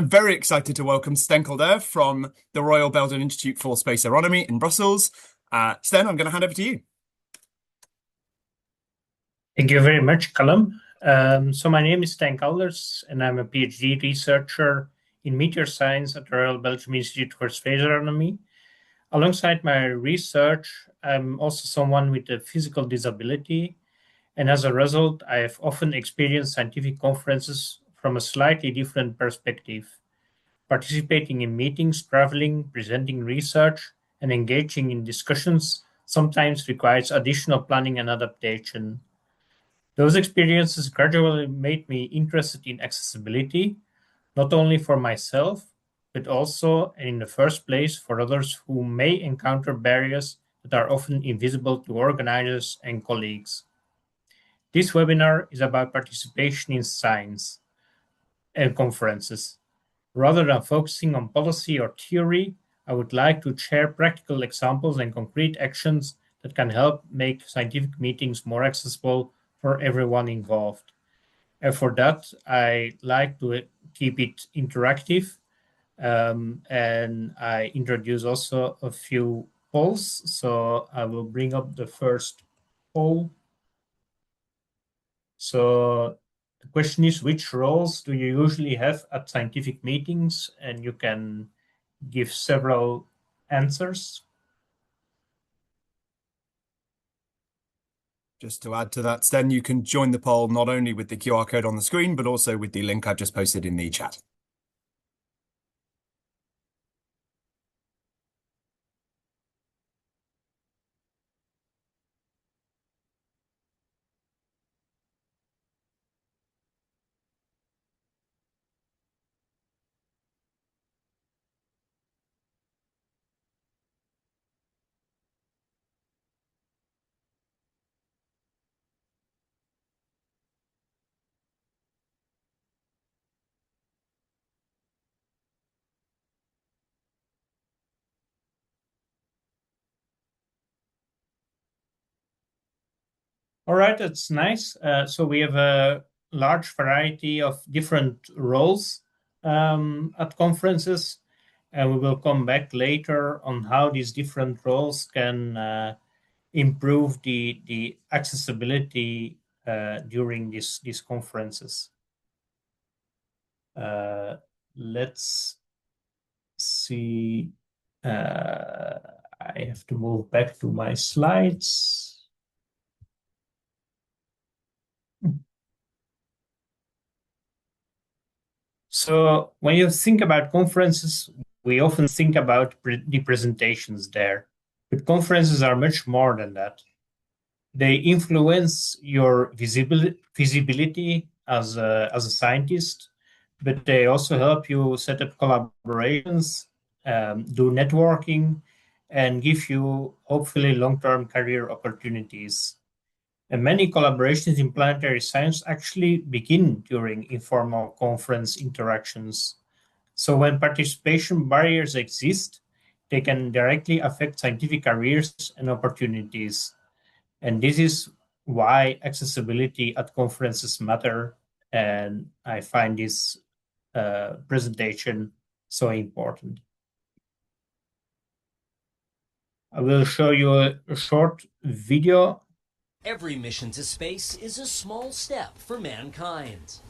I'm very excited to welcome Stijn Calders from the Royal Belgian Institute for Space Aeronomy in Brussels. Stijn, I'm going to hand over to you. Thank you very much, Callum. So my name is Stijn Calders, and I'm a PhD researcher in meteor science at the Royal Belgium Institute for Space Aeronomy. Alongside my research, I'm also someone with a physical disability, and as a result, I have often experienced scientific conferences from a slightly different perspective. Participating in meetings, traveling, presenting research, and engaging in discussions sometimes requires additional planning and adaptation. Those experiences gradually made me interested in accessibility, not only for myself, but also, and in the first place, for others who may encounter barriers that are often invisible to organizers and colleagues. This webinar is about participation in science and conferences. Rather than focusing on policy or theory, I would like to share practical examples and concrete actions that can help make scientific meetings more accessible for everyone involved. And for that, I like to keep it interactive, and I introduce also a few polls. So I will bring up the first poll. So the question is, which roles do you usually have at scientific meetings? And you can give several answers. Just to add to that, Stijn, you can join the poll not only with the QR code on the screen, but also with the link I've just posted in the chat. All right, that's nice. So we have a large variety of different roles at conferences, and we will come back later on how these different roles can improve the accessibility during these conferences. Let's see. I have to move back to my slides. So when you think about conferences, we often think about the presentations there. But conferences are much more than that. They influence your visibility as a scientist, but they also help you set up collaborations, do networking, and give you hopefully long-term career opportunities. And many collaborations in planetary science actually begin during informal conference interactions. So when participation barriers exist, they can directly affect scientific careers and opportunities. And this is why accessibility at conferences matter. And I find this presentation so important. I will show you a short video. Every mission to space is a small step for mankind.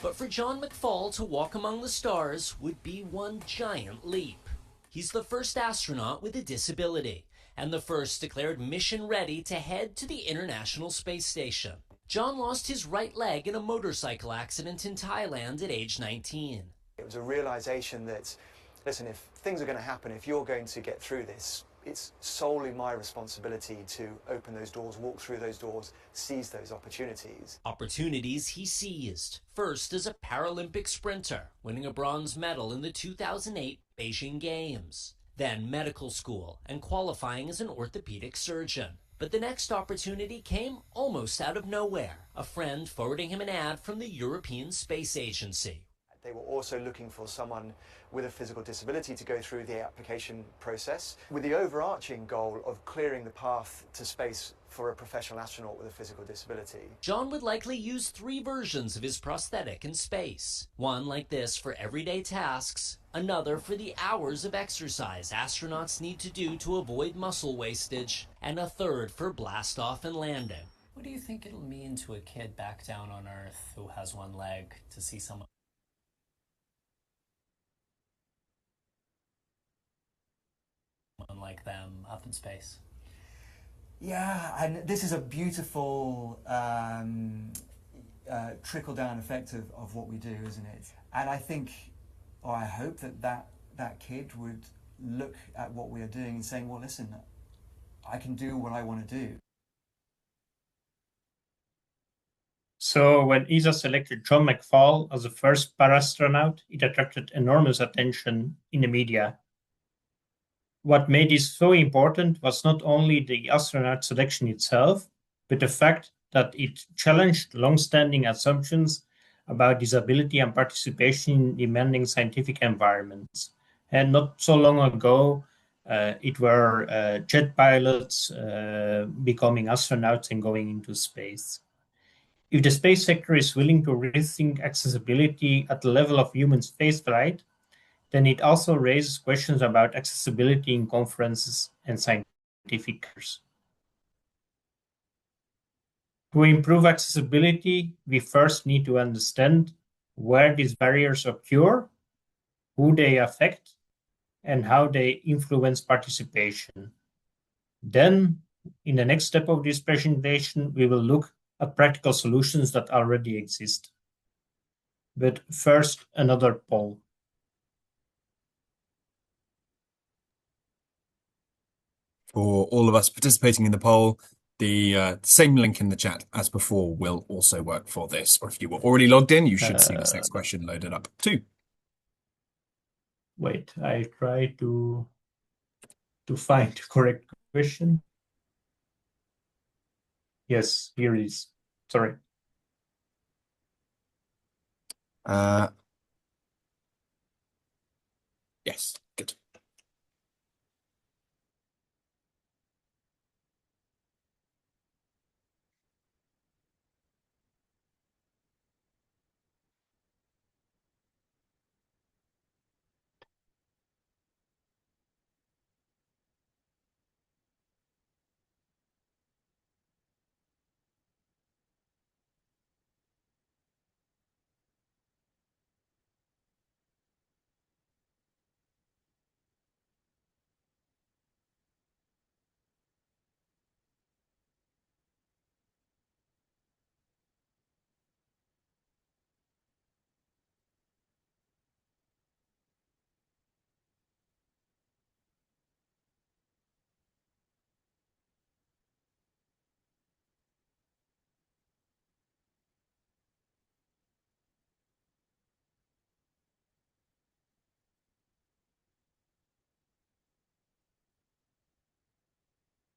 But for John McFall to walk among the stars would be one giant leap. He's the first astronaut with a disability, and the first declared mission ready to head to the International Space Station. John lost his right leg in a motorcycle accident in Thailand at age 19. It was a realization that, listen, if things are going to happen, if you're going to get through this, it's solely my responsibility to open those doors, walk through those doors, seize those opportunities. Opportunities he seized, first as a Paralympic sprinter, winning a bronze medal in the 2008 Beijing Games. Then medical school and qualifying as an orthopedic surgeon. But the next opportunity came almost out of nowhere, a friend forwarding him an ad from the European Space Agency. They were also looking for someone with a physical disability to go through the application process, with the overarching goal of clearing the path to space for a professional astronaut with a physical disability. John would likely use 3 versions of his prosthetic in space. One like this for everyday tasks, another for the hours of exercise astronauts need to do to avoid muscle wastage, and a third for blast-off and landing. What do you think it'll mean to a kid back down on Earth who has one leg to see someone like them up in space? Yeah, and this is a beautiful trickle-down effect of what we do, isn't it? And I think, or I hope that kid would look at what we are doing and saying, well, listen, I can do what I want to do. So when ESA selected John McFall as the first para-astronaut, it attracted enormous attention in the media. What made this so important was not only the astronaut selection itself, but the fact that it challenged long-standing assumptions about disability and participation in demanding scientific environments. And not so long ago, it were jet pilots becoming astronauts and going into space. If the space sector is willing to rethink accessibility at the level of human spaceflight, then it also raises questions about accessibility in conferences and scientific fairs. To improve accessibility, we first need to understand where these barriers occur, who they affect, and how they influence participation. Then, in the next step of this presentation, we will look at practical solutions that already exist. But first, another poll. For all of us participating in the poll, the same link in the chat as before will also work for this. Or if you were already logged in, you should see this next question loaded up too. Wait, I try to find the correct question. Yes, here it is. Sorry. Yes, good.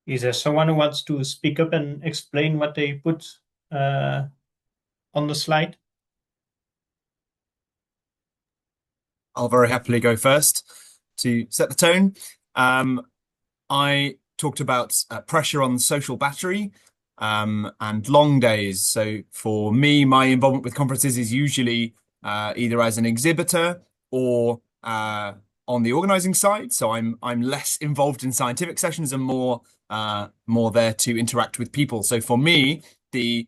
Is there someone who wants to speak up and explain what they put on the slide? I'll very happily go first to set the tone. I talked about pressure on the social battery and long days. So for me, my involvement with conferences is usually either as an exhibitor or on the organizing side. So I'm less involved in scientific sessions and more there to interact with people. So for me, the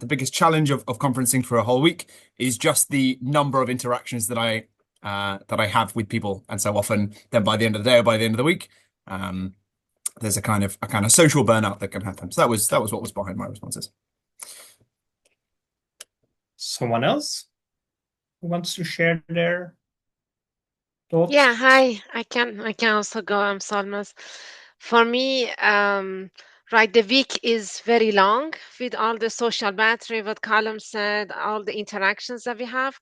biggest challenge of conferencing for a whole week is just the number of interactions that I have with people, and so often then by the end of the day or by the end of the week, there's a kind of social burnout that can happen. So that was what was behind my responses. Someone else who wants to share their thoughts? Yeah, hi. I can also go. I'm Salmas. For me, right, the week is very long with all the social battery, what Colin said, all the interactions that we have.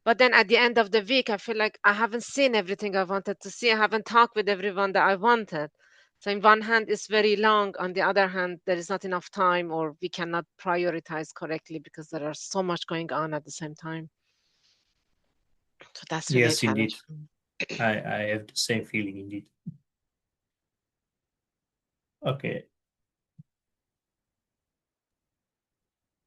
But then at the end of the week, I feel like I haven't seen everything I wanted to see. I haven't talked with everyone that I wanted. So in one hand, it's very long. On the other hand, there is not enough time, or we cannot prioritize correctly because there are so much going on at the same time. So that's really a Yes, indeed. challenge. I have the same feeling indeed. Okay.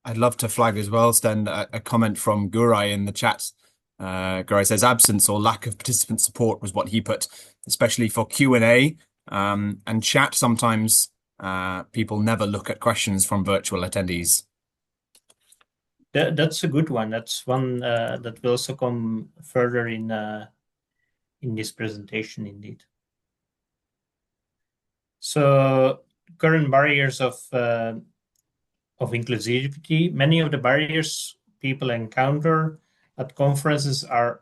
I'd love to flag as well, Sten, a comment from Gurai in the chat. Gurai says absence or lack of participant support was what he put, especially for Q&A and chat. Sometimes people never look at questions from virtual attendees. That's a good one. That's one that will also come further in this presentation, indeed. So current barriers of inclusivity. Many of the barriers people encounter at conferences are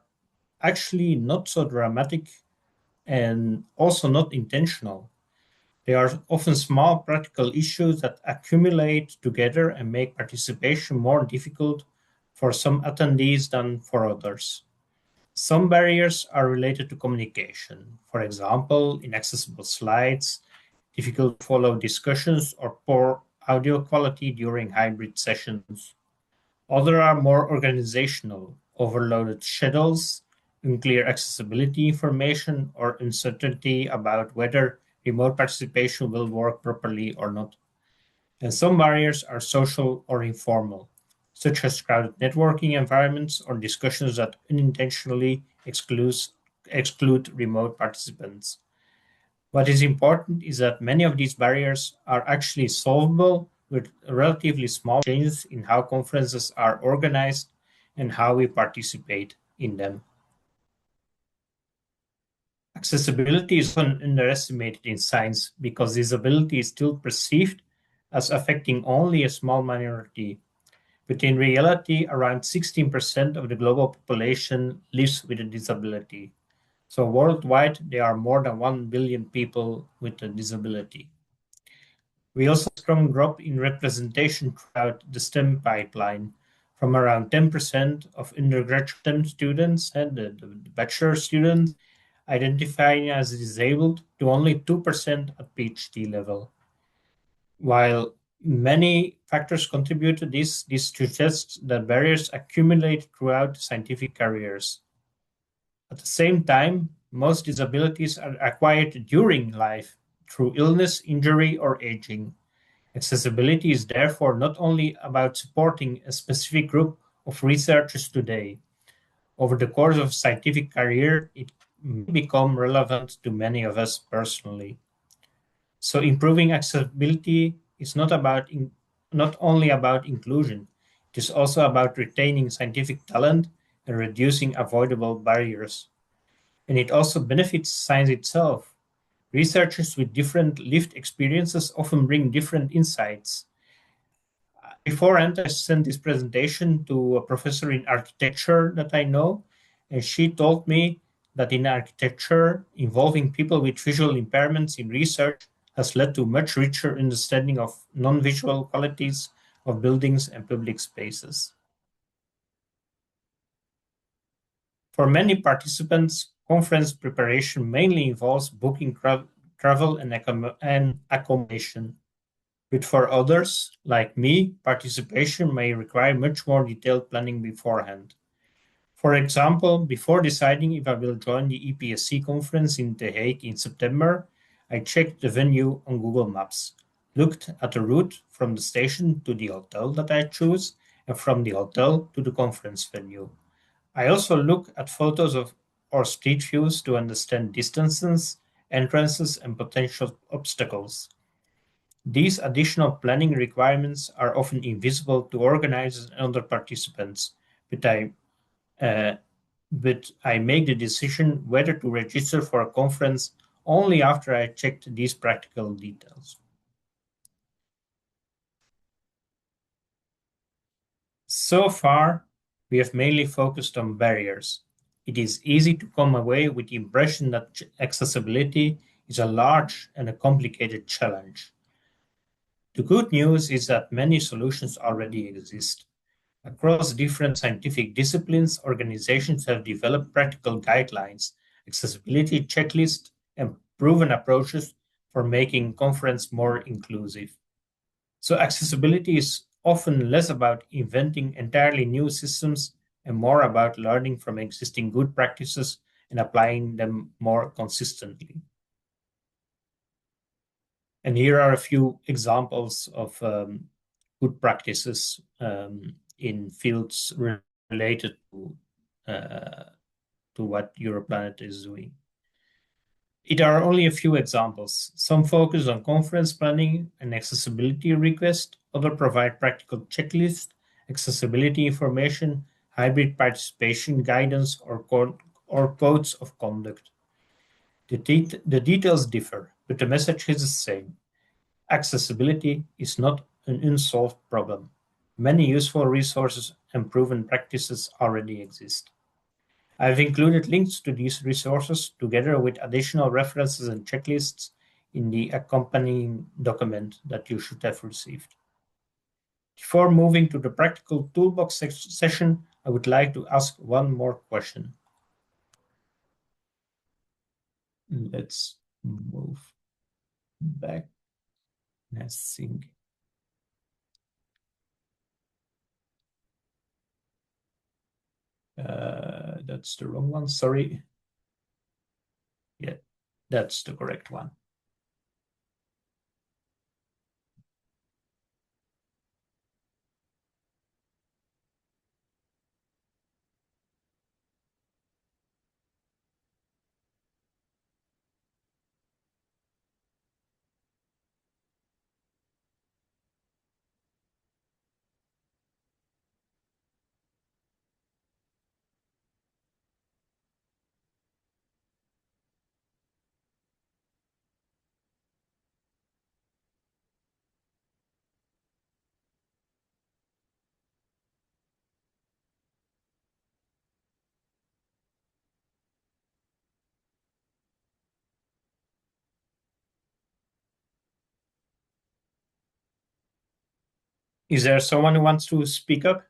actually not so dramatic and also not intentional. They are often small practical issues that accumulate together and make participation more difficult for some attendees than for others. Some barriers are related to communication, for example, inaccessible slides, difficult to follow discussions, or poor audio quality during hybrid sessions. Others are more organizational, overloaded schedules, unclear accessibility information, or uncertainty about whether remote participation will work properly or not. And some barriers are social or informal, such as crowded networking environments or discussions that unintentionally exclude remote participants. What is important is that many of these barriers are actually solvable with relatively small changes in how conferences are organized and how we participate in them. Accessibility is often underestimated in science because disability is still perceived as affecting only a small minority. But in reality, around 16% of the global population lives with a disability. So worldwide, there are more than 1 billion people with a disability. We also saw a strong drop in representation throughout the STEM pipeline, from around 10% of undergraduate STEM students and the bachelor students identifying as disabled to only 2% at PhD level. While many factors contribute to this suggests that barriers accumulate throughout scientific careers. At the same time, most disabilities are acquired during life through illness, injury, or aging. Accessibility is therefore not only about supporting a specific group of researchers today. Over the course of a scientific career, it may become relevant to many of us personally. So improving accessibility is not only about inclusion, it is also about retaining scientific talent and reducing avoidable barriers. And it also benefits science itself. Researchers with different lived experiences often bring different insights. Beforehand, I sent this presentation to a professor in architecture that I know, and she told me that in architecture, involving people with visual impairments in research has led to much richer understanding of non-visual qualities of buildings and public spaces. For many participants, conference preparation mainly involves booking travel and accommodation. But for others, like me, participation may require much more detailed planning beforehand. For example, before deciding if I will join the EPSC conference in The Hague in September, I checked the venue on Google Maps, looked at the route from the station to the hotel that I choose, and from the hotel to the conference venue. I also look at photos or street views to understand distances, entrances, and potential obstacles. These additional planning requirements are often invisible to organizers and other participants, but I make the decision whether to register for a conference only after I checked these practical details. So far, we have mainly focused on barriers. It is easy to come away with the impression that accessibility is a large and a complicated challenge. The good news is that many solutions already exist. Across different scientific disciplines, organizations have developed practical guidelines, accessibility checklists, and proven approaches for making conference more inclusive. So accessibility is often less about inventing entirely new systems and more about learning from existing good practices and applying them more consistently. And here are a few examples of good practices in fields related to what Europlanet is doing. It are only a few examples. Some focus on conference planning and accessibility requests, others provide practical checklists, accessibility information, hybrid participation guidance, or codes of conduct. The details differ, but the message is the same. Accessibility is not an unsolved problem. Many useful resources and proven practices already exist. I've included links to these resources together with additional references and checklists in the accompanying document that you should have received. Before moving to the practical toolbox session, I would like to ask one more question. Let's move back. Let's think. That's the wrong one, sorry. Yeah, that's the correct one. Is there someone who wants to speak up?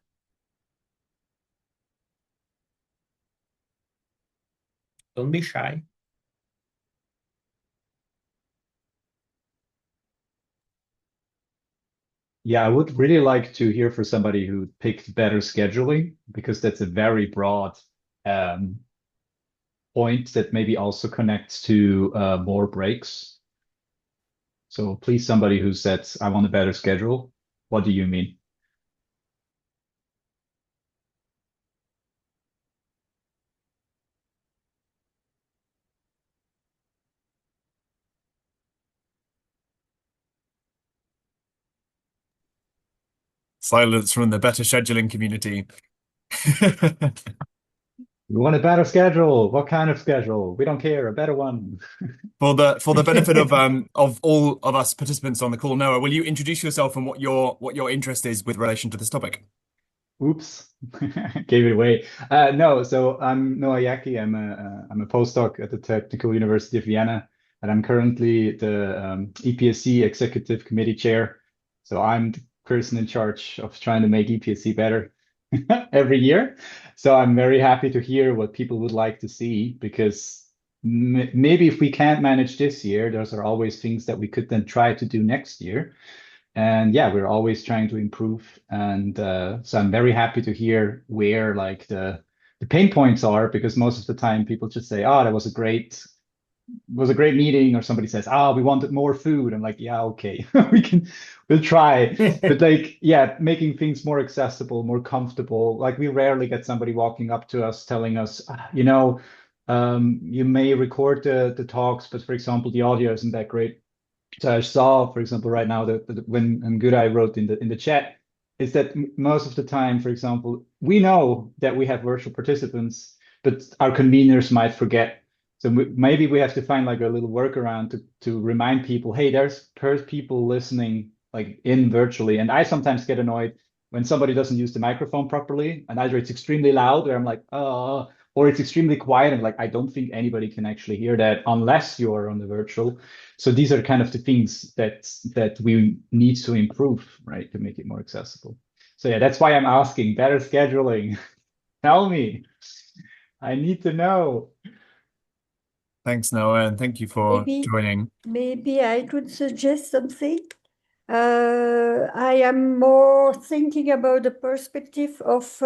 Don't be shy. Yeah, I would really like to hear from somebody who picked better scheduling, because that's a very broad point that maybe also connects to more breaks. So please, somebody who says, I want a better schedule. What do you mean? Silence from the better scheduling community. We want a better schedule. What kind of schedule? We don't care. A better one. For the benefit of all of us participants on the call, Noah, will you introduce yourself and what your interest is with relation to this topic? Oops, gave it away. No, so I'm Noah Yaki. I'm a postdoc at the Technical University of Vienna, and I'm currently the EPSC Executive Committee Chair. So I'm the person in charge of trying to make EPSC better every year. So I'm very happy to hear what people would like to see, because maybe if we can't manage this year, those are always things that we could then try to do next year. And yeah, we're always trying to improve. And so I'm very happy to hear where like the pain points are, because most of the time people just say, oh, that was a great meeting, or somebody says, oh, we wanted more food. I'm like, yeah, okay, we'll try. But like, yeah, making things more accessible, more comfortable. Like we rarely get somebody walking up to us telling us, you know, you may record the talks, but for example, the audio isn't that great. So I saw, for example, right now that when Ngurai wrote in the chat, is that most of the time, for example, we know that we have virtual participants, but our conveners might forget. So maybe we have to find like a little workaround to remind people, hey, there's people listening like in virtually. And I sometimes get annoyed when somebody doesn't use the microphone properly, and either it's extremely loud, or I'm like, oh, or it's extremely quiet, and like I don't think anybody can actually hear that unless you're on the virtual. So these are kind of the things that we need to improve, right, to make it more accessible. So yeah, that's why I'm asking better scheduling. Tell me, I need to know. Thanks, Noah, and thank you for joining. Maybe I could suggest something. I am more thinking about the perspective of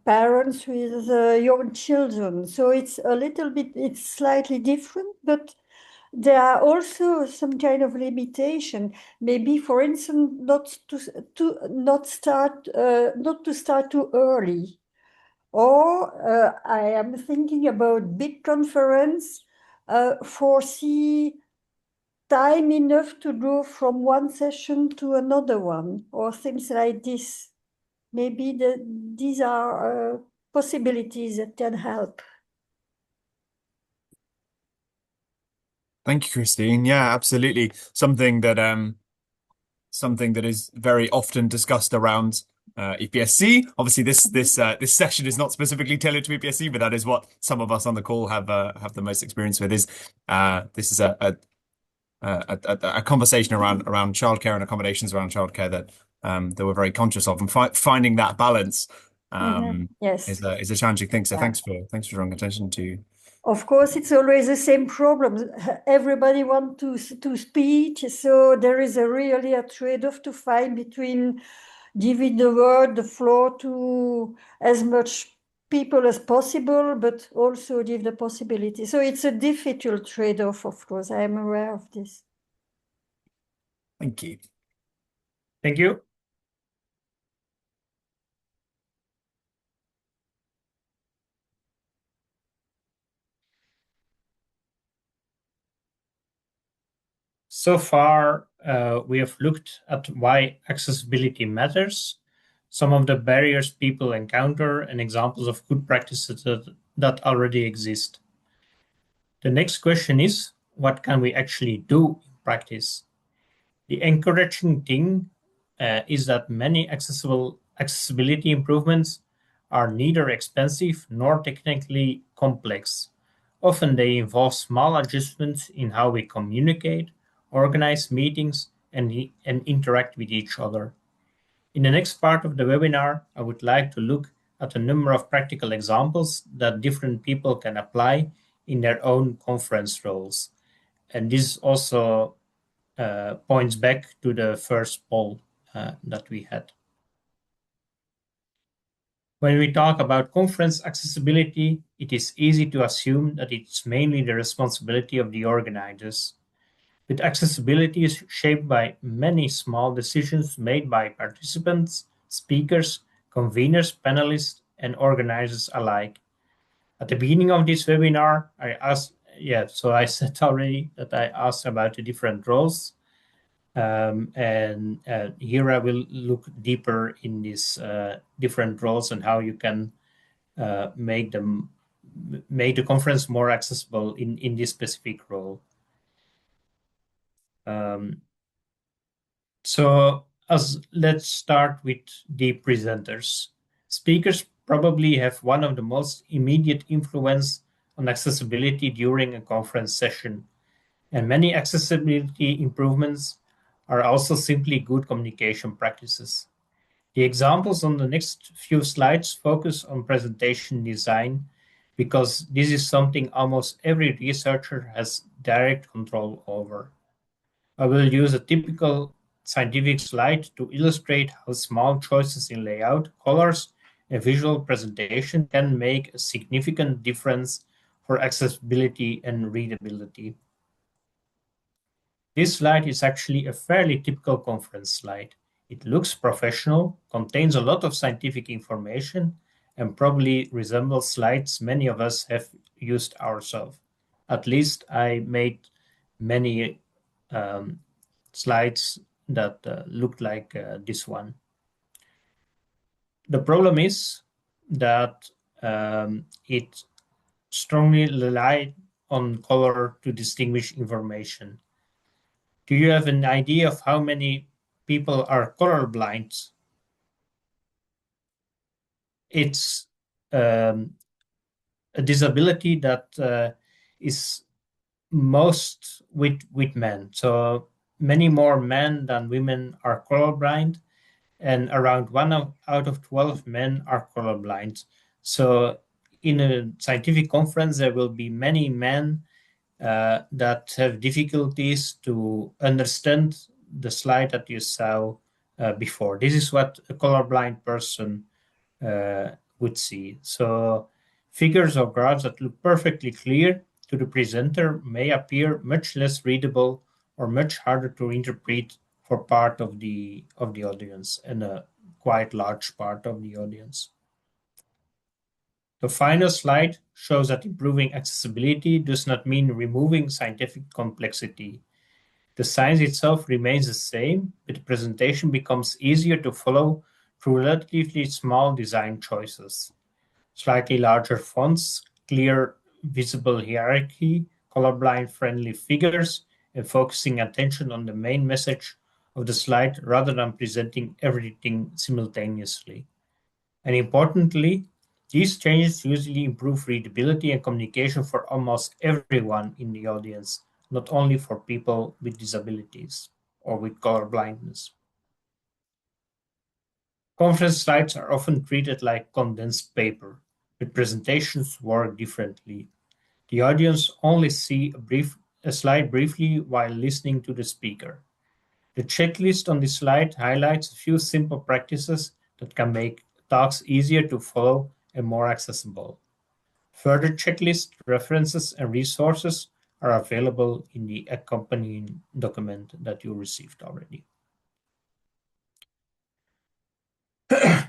parents with young children. So it's a little bit, it's slightly different, but there are also some kind of limitation. Maybe, for instance, not to start too early. Or I am thinking about big conference, foresee time enough to go from one session to another one, or things like this. Maybe these are possibilities that can help. Thank you, Christine. Yeah, absolutely. Something that is very often discussed around EPSC. Obviously, this session is not specifically tailored to EPSC, but that is what some of us on the call have the most experience with. This is a conversation around childcare and accommodations around childcare that we're very conscious of, and finding that balance Yes. is a challenging thing. So thanks for drawing attention to. Of course, it's always the same problem. Everybody wants to speak, so there is really a trade-off to find between giving the floor to as much people as possible, but also give the possibility. So it's a difficult trade-off, of course. I am aware of this. Thank you. Thank you. So far, we have looked at why accessibility matters, some of the barriers people encounter, and examples of good practices that already exist. The next question is, what can we actually do in practice? The encouraging thing is that many accessibility improvements are neither expensive nor technically complex. Often they involve small adjustments in how we communicate, organize meetings, and interact with each other. In the next part of the webinar, I would like to look at a number of practical examples that different people can apply in their own conference roles. And this also points back to the first poll that we had. When we talk about conference accessibility, it is easy to assume that it's mainly the responsibility of the organizers. But accessibility is shaped by many small decisions made by participants, speakers, conveners, panelists, and organizers alike. At the beginning of this webinar, I said already that I asked about the different roles. And here I will look deeper in these different roles and how you can make the conference more accessible in this specific role. So let's start with the presenters. Speakers probably have one of the most immediate influence on accessibility during a conference session, and many accessibility improvements are also simply good communication practices. The examples on the next few slides focus on presentation design because this is something almost every researcher has direct control over. I will use a typical scientific slide to illustrate how small choices in layout, colors, and visual presentation can make a significant difference for accessibility and readability. This slide is actually a fairly typical conference slide. It looks professional, contains a lot of scientific information, and probably resembles slides many of us have used ourselves. At least I made many slides that looked like this one. The problem is that it strongly relied on color to distinguish information. Do you have an idea of how many people are colorblind? It's a disability that is most with men. So many more men than women are colorblind, and around 1 out of 12 men are colorblind. So in a scientific conference, there will be many men that have difficulties to understand the slide that you saw before. This is what a colorblind person would see. So figures or graphs that look perfectly clear to the presenter may appear much less readable or much harder to interpret for part of the audience, and a quite large part of the audience. The final slide shows that improving accessibility does not mean removing scientific complexity. The science itself remains the same, but the presentation becomes easier to follow through relatively small design choices. Slightly larger fonts, clear visible hierarchy, colorblind-friendly figures, and focusing attention on the main message of the slide rather than presenting everything simultaneously. And importantly, these changes usually improve readability and communication for almost everyone in the audience, not only for people with disabilities or with color blindness. Conference slides are often treated like condensed paper, but presentations work differently. The audience only see a slide briefly while listening to the speaker. The checklist on this slide highlights a few simple practices that can make talks easier to follow and more accessible. Further checklist references and resources are available in the accompanying document that you received already.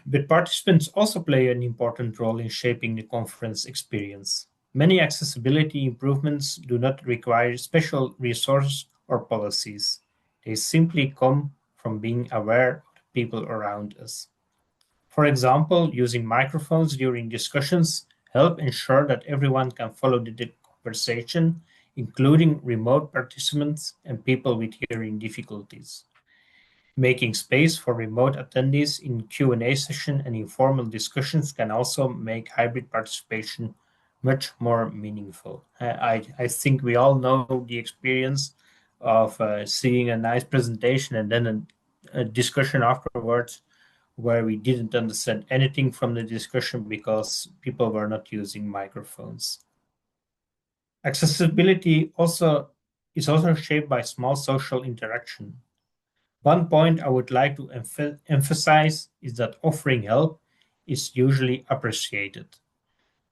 But participants also play an important role in shaping the conference experience. Many accessibility improvements do not require special resources or policies. They simply come from being aware of the people around us. For example, using microphones during discussions help ensure that everyone can follow the conversation, including remote participants and people with hearing difficulties. Making space for remote attendees in Q&A session and informal discussions can also make hybrid participation much more meaningful. I think we all know the experience of seeing a nice presentation and then a discussion afterwards where we didn't understand anything from the discussion because people were not using microphones. Accessibility is also shaped by small social interaction. One point I would like to emphasize is that offering help is usually appreciated.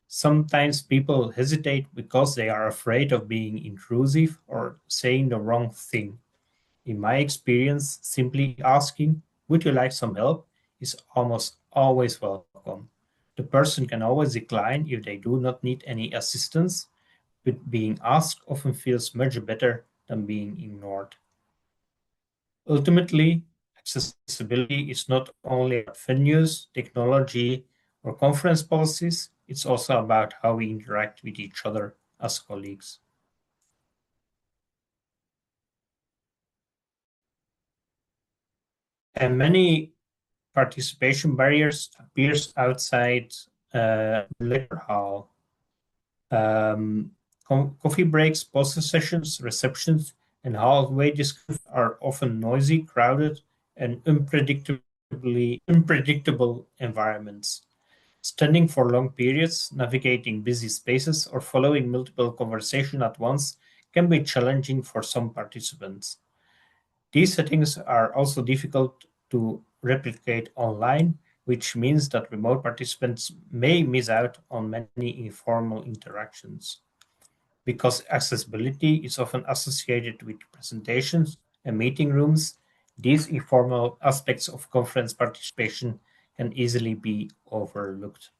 Sometimes people hesitate because they are afraid of being intrusive or saying the wrong thing. In my experience, simply asking, "Would you like some help?" is almost always welcome. The person can always decline if they do not need any assistance, but being asked often feels much better than being ignored. Ultimately, accessibility is not only about venues, technology, or conference policies, it's also about how we interact with each other as colleagues. And many participation barriers appears outside the lecture hall. Coffee breaks, poster sessions, receptions, and hallway discussions are often noisy, crowded, and unpredictable environments. Standing for long periods, navigating busy spaces, or following multiple conversations at once can be challenging for some participants. These settings are also difficult to replicate online, which means that remote participants may miss out on many informal interactions. Because accessibility is often associated with presentations and meeting rooms, these informal aspects of conference participation can easily be overlooked.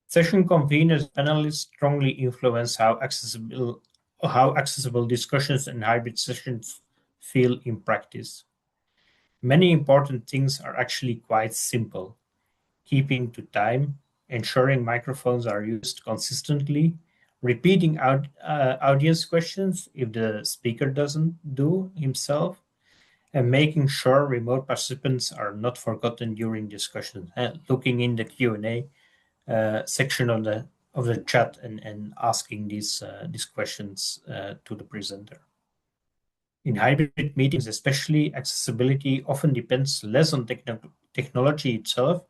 Session conveners and panelists strongly influence how accessible discussions and hybrid sessions feel in practice. Many important things are actually quite simple. Keeping to time, ensuring microphones are used consistently, repeating audience questions if the speaker doesn't do himself, and making sure remote participants are not forgotten during discussions. Looking in the Q&A section of the chat and asking these questions to the presenter. In hybrid meetings, especially, accessibility often depends less on technology itself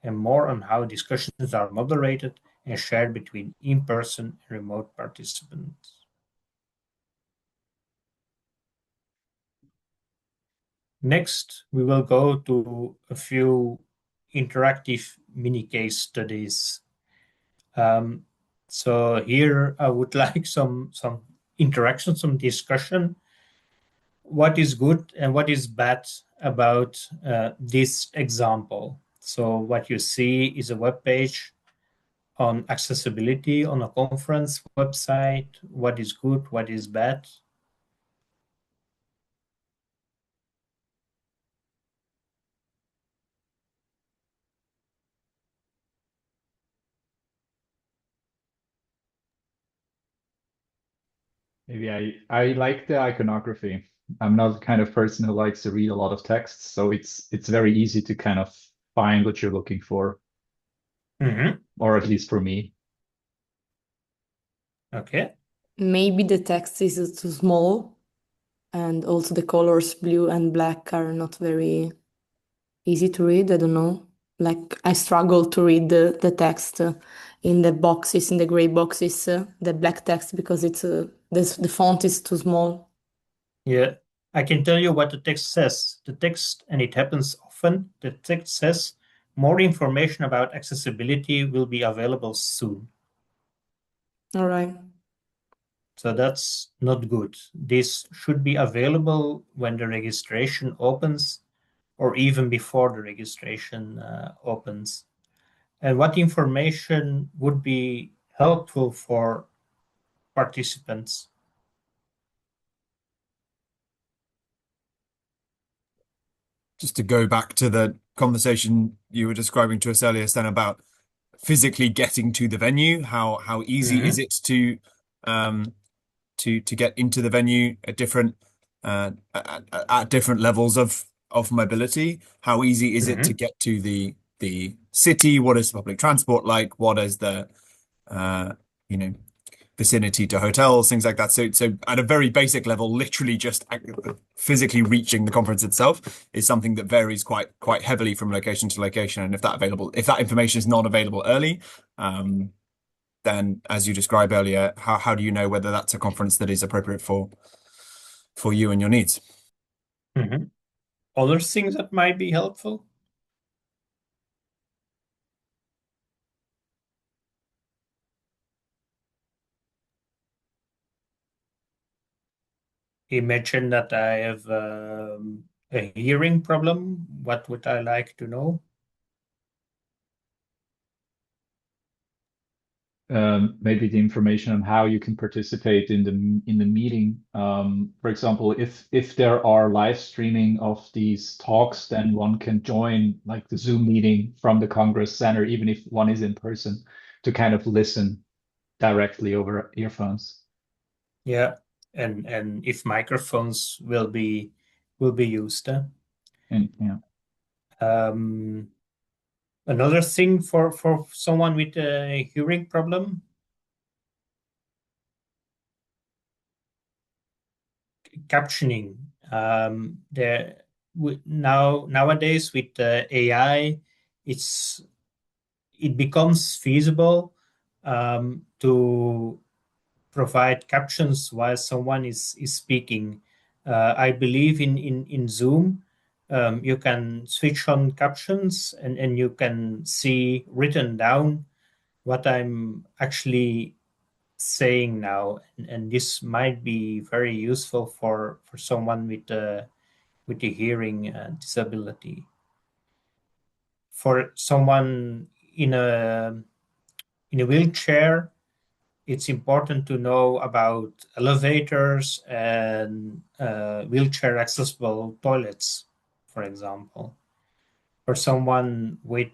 and more on how discussions are moderated and shared between in-person and remote participants. Next, we will go to a few interactive mini case studies. So here I would like some interaction, some discussion. What is good and what is bad about this example? So what you see is a web page on accessibility on a conference website. What is good? What is bad? Maybe I like the iconography. I'm not the kind of person who likes to read a lot of text, so it's very easy to kind of find what you're looking for, or at least for me. Okay. Maybe the text is too small, and also the colors blue and black are not very easy to read. I don't know. Like I struggle to read the text in the boxes, in the gray boxes, the black text because it's the font is too small. Yeah, I can tell you what the text says. The text, and it happens often, the text says more information about accessibility will be available soon. All right. So that's not good. This should be available when the registration opens or even before the registration opens. And what information would be helpful for participants? Just to go back to the conversation you were describing to us earlier, Stan, about physically getting to the venue, how easy is it to get into the venue at different levels of mobility? How easy is it to get to the city? What is public transport like? What is the vicinity to hotels, things like that. So at a very basic level, literally just physically reaching the conference itself is something that varies quite heavily from location to location. And if that information is not available early, then as you described earlier, how do you know whether that's a conference that is appropriate for you and your needs? Other things that might be helpful? Imagine that I have a hearing problem. What would I like to know? Maybe the information on how you can participate in the meeting. For example, if there are live streaming of these talks, then one can join like the Zoom meeting from the Congress Center, even if one is in person, to kind of listen directly over earphones. Yeah, and if microphones will be used. And yeah. Another thing for someone with a hearing problem, captioning. Nowadays with AI, it becomes feasible to provide captions while someone is speaking. I believe in Zoom, you can switch on captions and you can see written down what I'm actually saying now, and this might be very useful for someone with a hearing disability. For someone in a wheelchair, it's important to know about elevators and wheelchair accessible toilets, for example. For someone with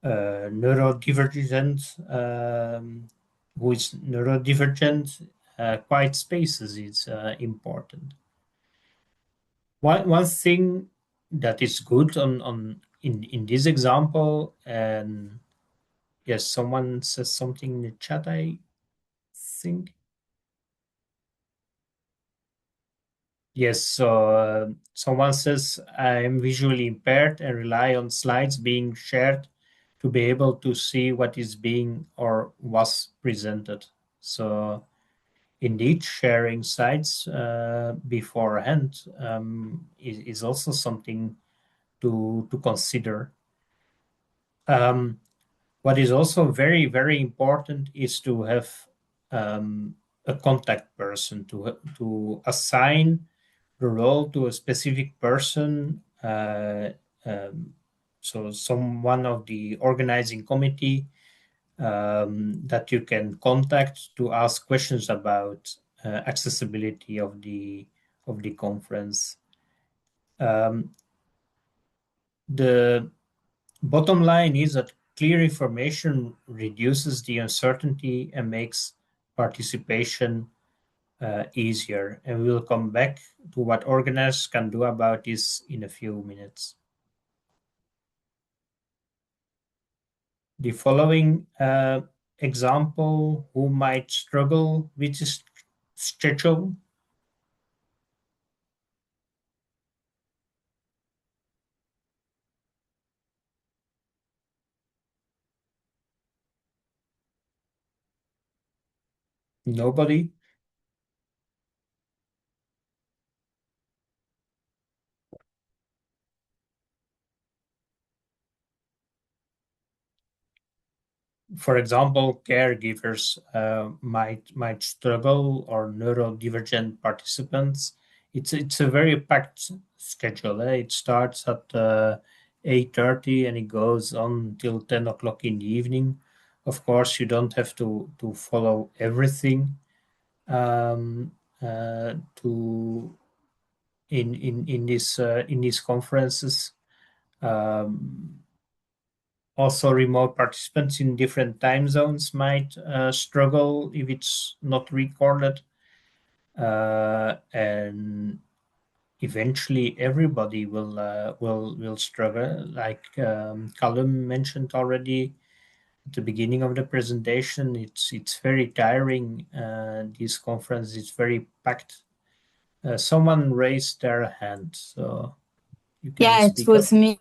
neurodivergent, who is neurodivergent, quiet spaces is important. One thing that is good in this example, and yes, someone says something in the chat, I think. Yes, so someone says I am visually impaired and rely on slides being shared to be able to see what is being or was presented. So indeed, sharing sites beforehand is also something to consider. What is also very, very important is to have a contact person, to assign the role to a specific person. So someone of the organizing committee that you can contact to ask questions about accessibility of the conference. The bottom line is that clear information reduces the uncertainty and makes participation easier. And we'll come back to what organizers can do about this in a few minutes. The following example, who might struggle with this schedule? Nobody? For example, caregivers might struggle, or neurodivergent participants. It's a very packed schedule. It starts at 8:30 and it goes on till 10 o'clock in the evening. Of course, you don't have to follow everything to in these conferences. Also, remote participants in different time zones might struggle if it's not recorded. And eventually everybody will struggle, like Callum mentioned already at the beginning of the presentation. It's very tiring. This conference is very packed. Someone raised their hand, so you can Yeah, it speak was up. me,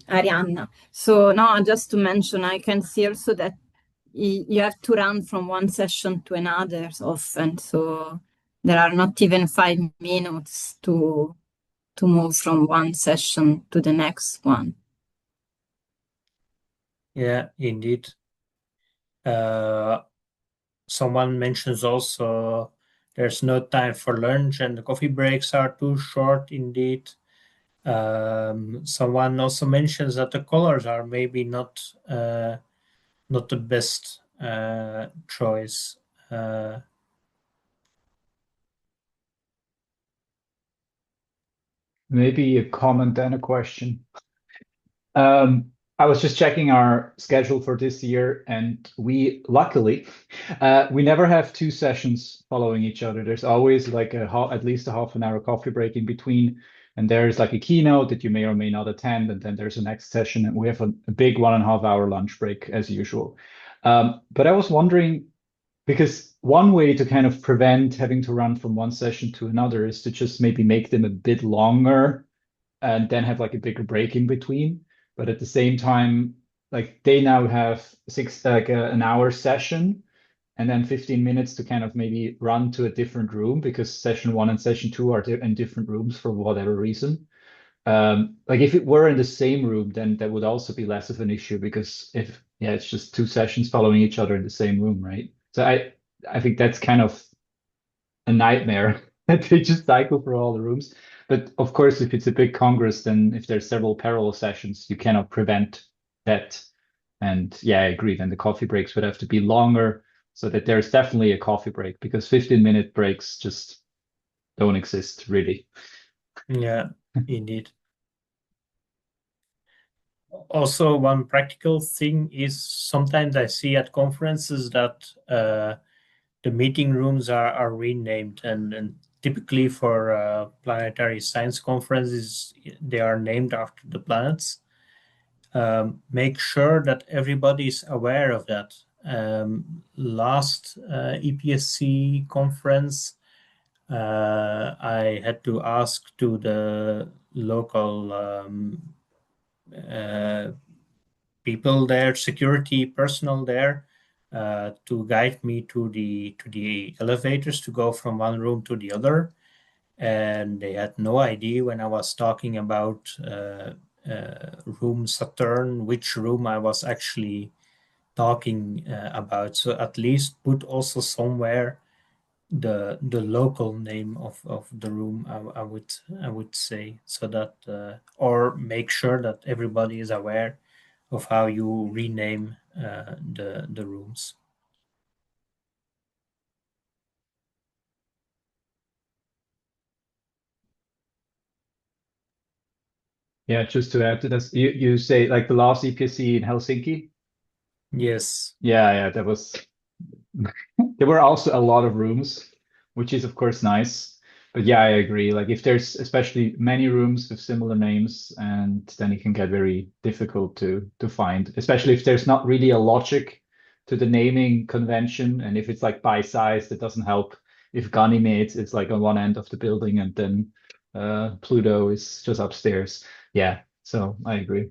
Arianna. So now, just to mention, I can see also that you have to run from one session to another often. So there are not even 5 minutes to move from one session to the next one. Yeah, indeed. Someone mentions also there's no time for lunch and the coffee breaks are too short indeed. Someone also mentions that the colors are maybe not the best choice. Maybe a comment and a question. I was just checking our schedule for this year, and we luckily we never have two sessions following each other. There's always like at least a half an hour coffee break in between, and there's like a keynote that you may or may not attend, and then there's a next session, and we have a big 1.5 hour lunch break as usual. But I was wondering, because one way to kind of prevent having to run from one session to another is to just maybe make them a bit longer and then have like a bigger break in between. But at the same time, like they now have an hour session and then 15 minutes to kind of maybe run to a different room, because session one and session two are in different rooms for whatever reason. Like if it were in the same room, then that would also be less of an issue, because if it's just two sessions following each other in the same room, right? So I think that's kind of a nightmare that they just cycle through all the rooms. But of course, if it's a big congress, then if there's several parallel sessions, you cannot prevent that. And yeah, I agree. Then the coffee breaks would have to be longer, so that there's definitely a coffee break, because 15-minute breaks just don't exist really. Yeah, indeed. Also, one practical thing is sometimes I see at conferences that the meeting rooms are renamed, and typically for planetary science conferences, they are named after the planets. Make sure that everybody is aware of that. Last EPSC conference, I had to ask to the local people there, security personnel there, to guide me to the elevators to go from one room to the other. And they had no idea when I was talking about room Saturn, which room I was actually talking about. So at least put also somewhere the local name of the room, I would say, so that or make sure that everybody is aware of how you rename the rooms. Yeah, just to add to this, you say like the last EPSC in Helsinki? Yes. Yeah, that was there were also a lot of rooms, which is of course nice. But yeah, I agree. Like if there's especially many rooms with similar names, and then it can get very difficult to find, especially if there's not really a logic to the naming convention, and if it's like by size, that doesn't help. If Ganymede it's like on one end of the building, and then Pluto is just upstairs. Yeah, so I agree.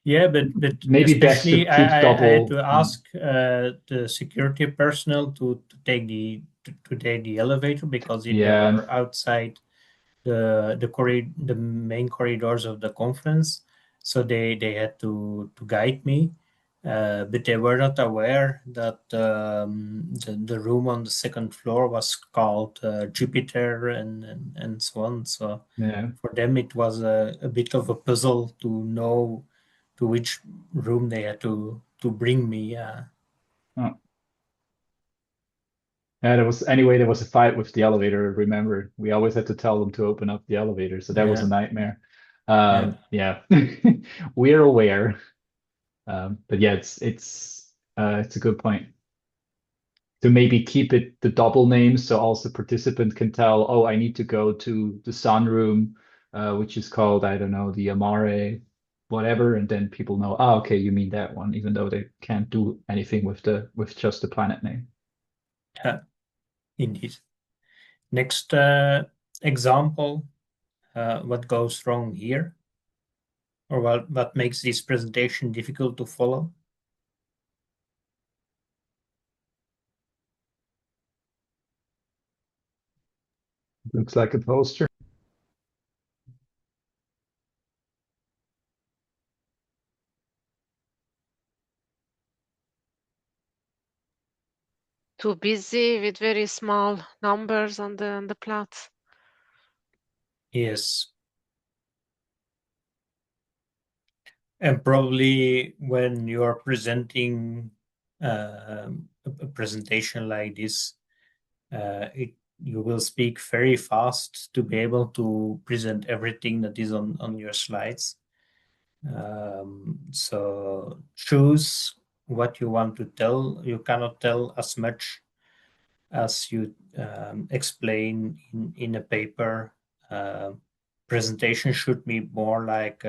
Yeah, but Maybe best to especially put I had double. to ask the security personnel to take the elevator because they Yeah, were outside the main corridors of the conference, so they had to guide me, but they were not aware that the room on the second floor was called Jupiter and so on. So yeah. for them it was a bit of a puzzle to know to which room they had to bring me. Oh. Yeah, there was a fight with the elevator. Remember, we always had to tell them to open up the elevator, so that was a Yeah, nightmare. yeah. Yeah, we're aware. But yeah, it's a good point to maybe keep it the double name, so also participant can tell, oh, I need to go to the sunroom, which is called, I don't know, the Amare, whatever, and then people know, oh, okay, you mean that one, even though they can't do anything with just the planet name. Yeah, indeed. Next example, what goes wrong here, or what makes this presentation difficult to follow? Looks like a poster. Too busy with very small numbers on the plots. Yes. And probably when you're presenting a presentation like this, you will speak very fast to be able to present everything that is on your slides. So choose what you want to tell. You cannot tell as much as you explain in a paper. Presentation should be more like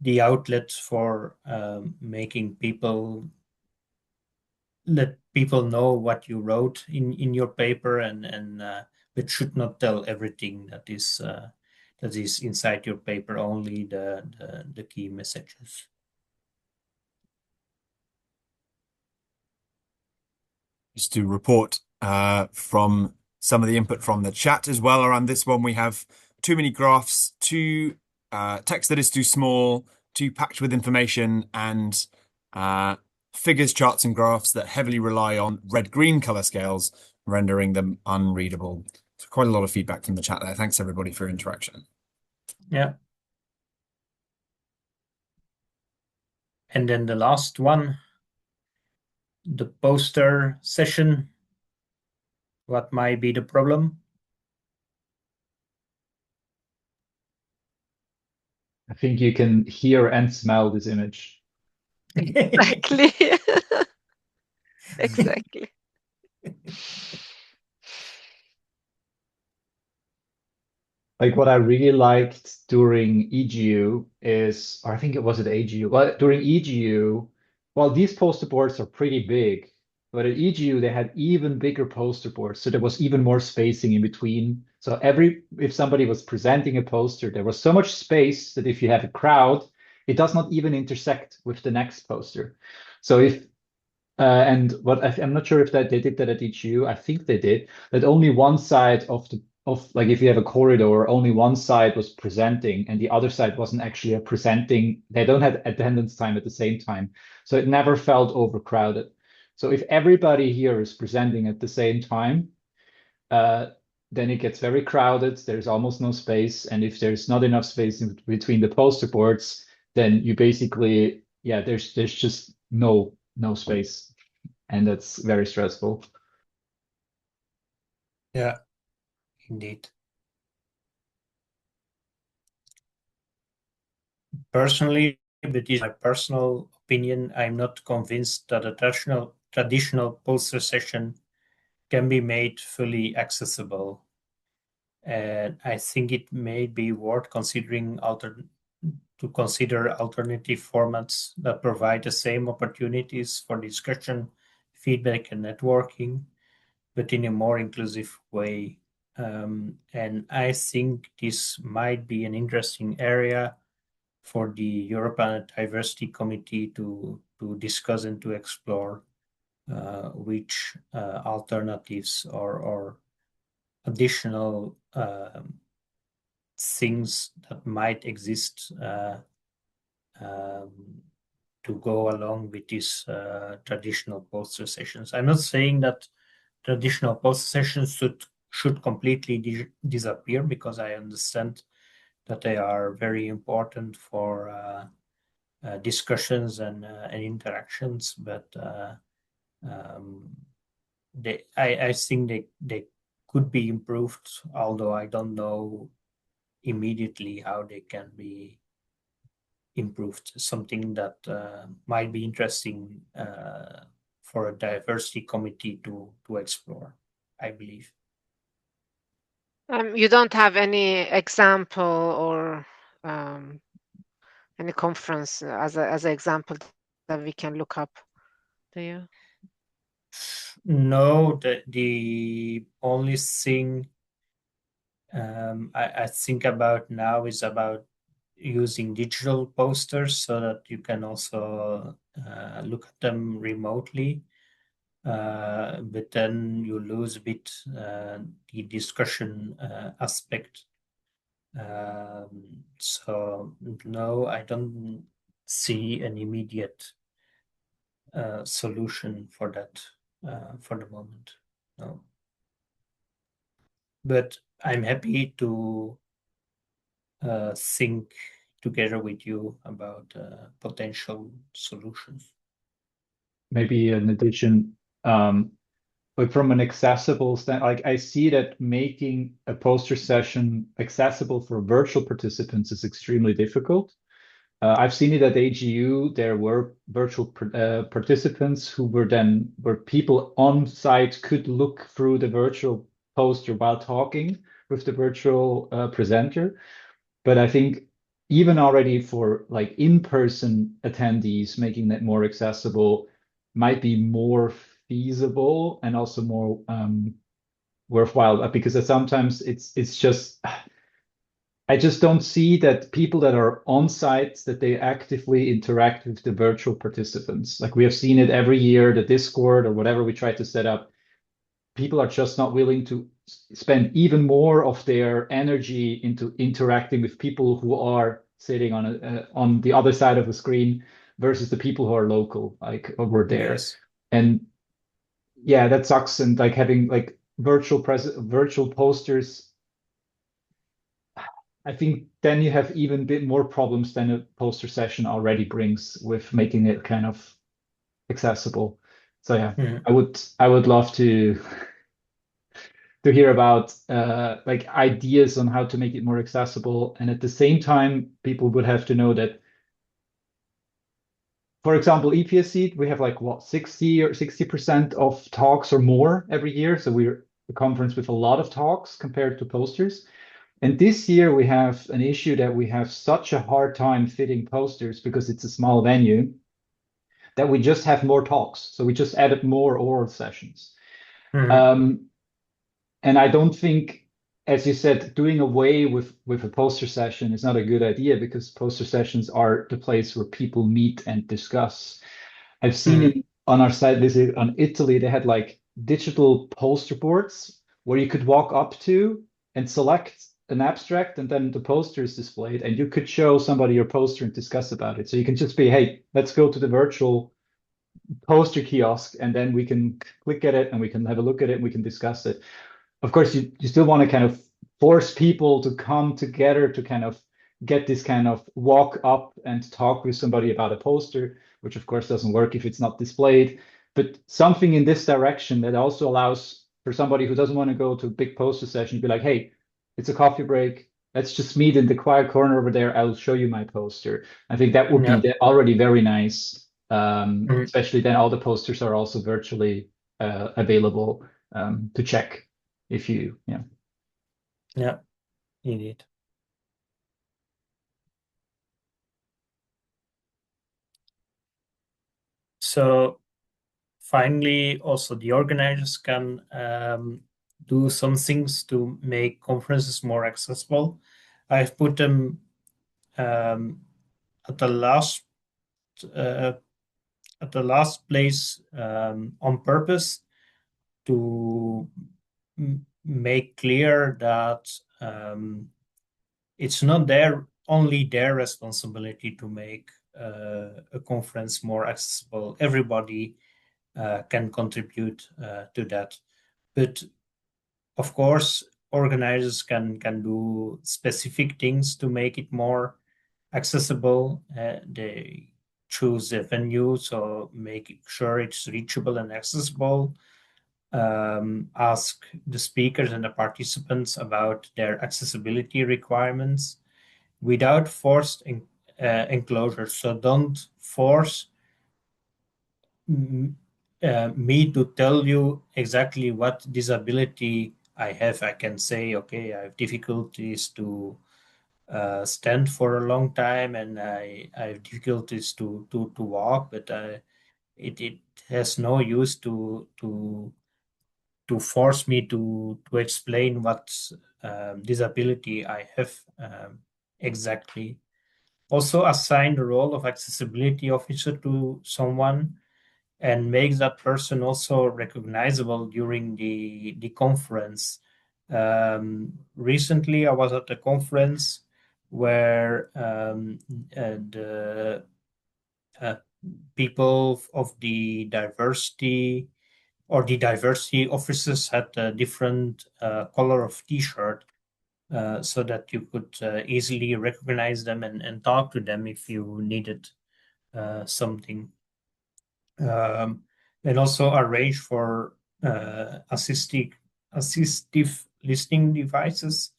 the outlet for making let people know what you wrote in your paper, and but should not tell everything that is inside your paper, only the key messages. Just to report from some of the input from the chat as well around this one, we have too many graphs, too text that is too small, too packed with information, and figures, charts, and graphs that heavily rely on red-green color scales, rendering them unreadable. So quite a lot of feedback from the chat there. Thanks everybody for your interaction. Yeah. And then the last one, the poster session. What might be the problem? I think you can hear and smell this image. Exactly. Exactly. Like what I really liked during EGU is, or I think it was at AGU, well, during EGU, well, these poster boards are pretty big, but at EGU they had even bigger poster boards, so there was even more spacing in between. So if somebody was presenting a poster, there was so much space that if you have a crowd, it does not even intersect with the next poster. So if and what I'm not sure if that they did that at EGU. I think they did that. Only one side of like if you have a corridor, only one side was presenting, and the other side wasn't actually presenting. They don't have attendance time at the same time, so it never felt overcrowded. So if everybody here is presenting at the same time, then it gets very crowded. There's almost no space, and if there's not enough space in between the poster boards, then you basically there's just no space, and that's very stressful. Yeah, indeed. Personally, but this is my personal opinion, I'm not convinced that a traditional poster session can be made fully accessible. And I think it may be worth considering consider alternative formats that provide the same opportunities for discussion, feedback, and networking, but in a more inclusive way. And I think this might be an interesting area for the Europlanet Diversity Committee to discuss and to explore which alternatives or additional things that might exist to go along with these traditional poster sessions. I'm not saying that traditional poster sessions should completely disappear, because I understand that they are very important for discussions and interactions, but I think they could be improved, although I don't know immediately how they can be improved. Something that might be interesting for a diversity committee to explore, I believe. You don't have any example or any conference as an example that we can look up, do you? No, the only thing I think about now is about using digital posters so that you can also look at them remotely. But then you lose a bit the discussion aspect. So no, I don't see an immediate solution for that for the moment. No. But I'm happy to think together with you about potential solutions. Maybe in addition, but from an accessible standpoint, like I see that making a poster session accessible for virtual participants is extremely difficult. I've seen it at AGU. There were virtual participants where people on site could look through the virtual poster while talking with the virtual presenter. But I think even already for like in-person attendees, making that more accessible might be more feasible and also more worthwhile, because sometimes it's just I just don't see that people that are on site that they actively interact with the virtual participants. Like we have seen it every year, the Discord or whatever we try to set up. People are just not willing to spend even more of their energy into interacting with people who are sitting on the other side of the screen versus the people who are local, like over there. Yes. And yeah, that sucks. And like having like virtual posters, I think then you have even a bit more problems than a poster session already brings with making it kind of accessible. So yeah, I would love to hear about like ideas on how to make it more accessible. And at the same time, people would have to know that, for example, EPSC, we have like what, 60 or 60% of talks or more every year. So we're a conference with a lot of talks compared to posters. And this year we have an issue that we have such a hard time fitting posters because it's a small venue that we just have more talks. So we just added more oral sessions. And I don't think as you said, doing away with a poster session is not a good idea, because poster sessions are the place where people meet and discuss. I've seen on our site visit on Italy, they had like digital poster boards where you could walk up to and select an abstract, and then the poster is displayed, and you could show somebody your poster and discuss about it. So you can just be, hey, let's go to the virtual poster kiosk, and then we can click at it and we can have a look at it and we can discuss it. Of course, you still want to kind of force people to come together to kind of get this kind of walk up and talk with somebody about a poster, which of course doesn't work if it's not displayed. But something in this direction that also allows for somebody who doesn't want to go to a big poster session to be like, hey, it's a coffee break. Let's just meet in the quiet corner over there. I'll show you my poster. I think that would be already very nice. Especially then all the posters are also virtually available to check if you, Yeah, indeed. So finally, also the organizers can do some things to make conferences more accessible. I've put them at the last place on purpose to make clear that it's not only their responsibility to make a conference more accessible. Everybody can contribute to that. But of course, organizers can do specific things to make it more accessible. They choose a venue, so make sure it's reachable and accessible. Ask the speakers and the participants about their accessibility requirements without forced enclosure. So don't force me to tell you exactly what disability I have. I can say, okay, I have difficulties to stand for a long time, and I have difficulties to walk, but it has no use to force me to explain what disability I have exactly. Also assign the role of accessibility officer to someone and make that person also recognizable during the conference. Recently, I was at a conference where the people of the diversity or the diversity officers had a different color of T-shirt, so that you could easily recognize them and talk to them if you needed something. And also arrange for assistive listening devices,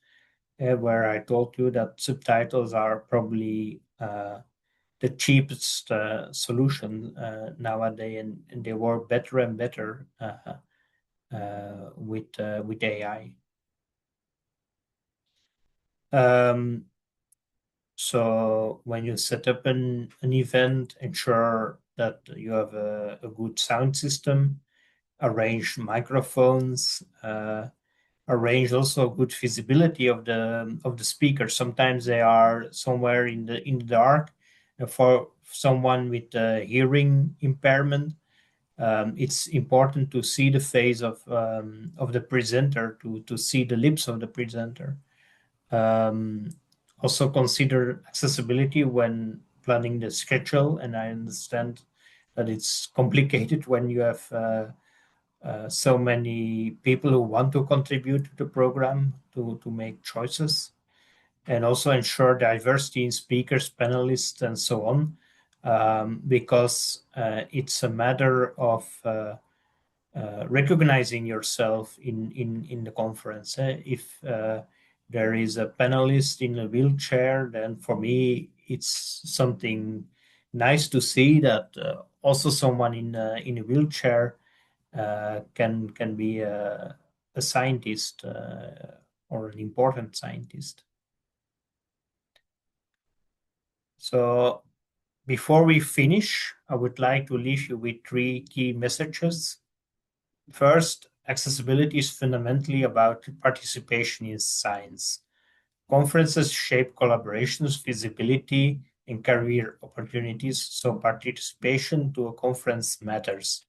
where I told you that subtitles are probably the cheapest solution nowadays, and they work better and better with AI. So when you set up an event, ensure that you have a good sound system, arrange microphones, arrange also good visibility of the speakers. Sometimes they are somewhere in the dark. For someone with a hearing impairment, it's important to see the face of the presenter, to see the lips of the presenter. Also consider accessibility when planning the schedule, and I understand that it's complicated when you have so many people who want to contribute to the program to make choices, and also ensure diversity in speakers, panelists, and so on, because it's a matter of recognizing yourself in the conference. If there is a panelist in a wheelchair, then for me it's something nice to see that also someone in a wheelchair can be a scientist or an important scientist. So before we finish, I would like to leave you with 3 key messages. First, accessibility is fundamentally about participation in science. Conferences shape collaborations, visibility, and career opportunities, so participation to a conference matters.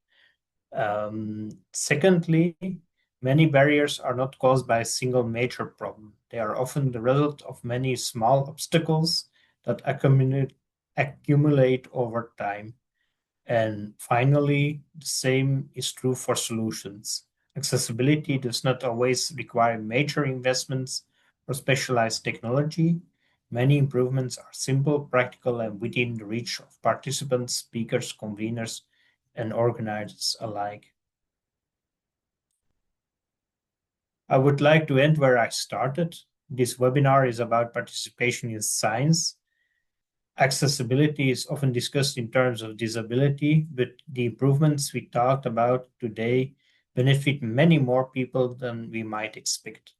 Secondly, many barriers are not caused by a single major problem. They are often the result of many small obstacles that accumulate over time. And finally, the same is true for solutions. Accessibility does not always require major investments or specialized technology. Many improvements are simple, practical, and within the reach of participants, speakers, conveners, and organizers alike. I would like to end where I started. This webinar is about participation in science. Accessibility is often discussed in terms of disability, but the improvements we talked about today benefit many more people than we might expect.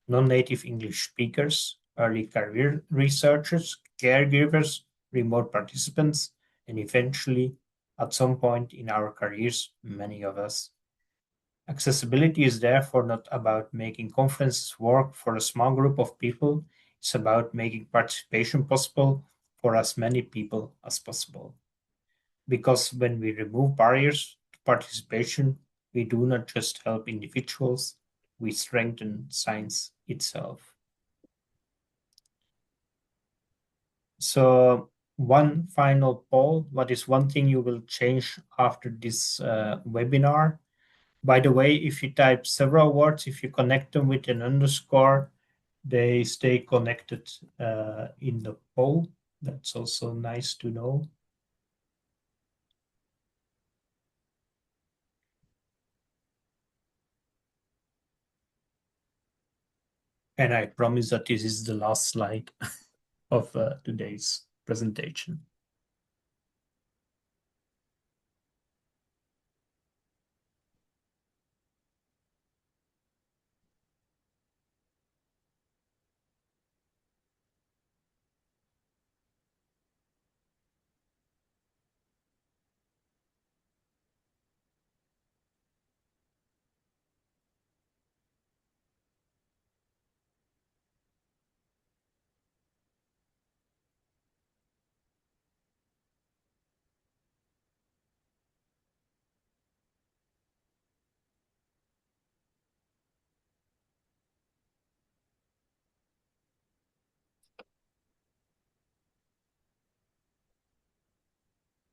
Non-native English speakers, early career researchers, caregivers, remote participants, and eventually, at some point in our careers, many of us. Accessibility is therefore not about making conferences work for a small group of people. It's about making participation possible for as many people as possible. Because when we remove barriers to participation, we do not just help individuals, we strengthen science itself. So one final poll, what is one thing you will change after this webinar? By the way, if you type several words, if you connect them with an underscore, they stay connected in the poll. That's also nice to know. And I promise that this is the last slide of today's presentation.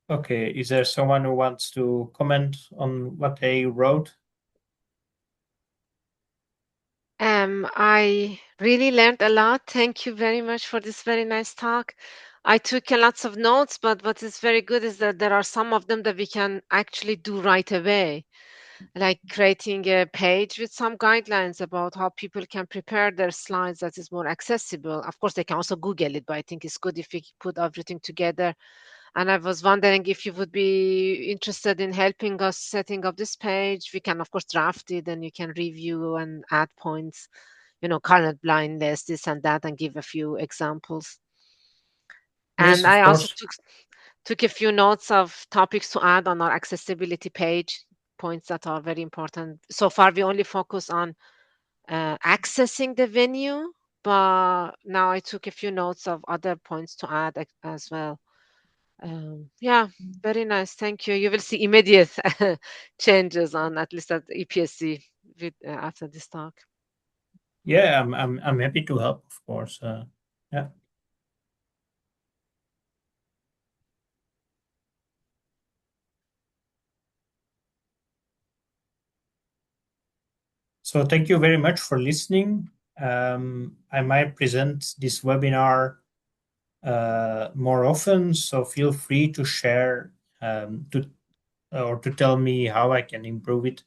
Okay, is there someone who wants to comment on what they wrote? I really learned a lot. Thank you very much for this very nice talk. I took lots of notes, but what is very good is that there are some of them that we can actually do right away, like creating a page with some guidelines about how people can prepare their slides that is more accessible. Of course, they can also Google it, but I think it's good if we put everything together. And I was wondering if you would be interested in helping us setting up this page. We can, of course, draft it and you can review and add points, current blind list, this and that, and give a few examples. Yes, And of I also course. took a few notes of topics to add on our accessibility page, points that are very important. So far, we only focus on accessing the venue, but now I took a few notes of other points to add as well. Yeah, very nice. Thank you. You will see immediate changes on at least at EPSC after this talk. Yeah, I'm happy to help, of course. Yeah. So thank you very much for listening. I might present this webinar more often, so feel free to share or to tell me how I can improve it,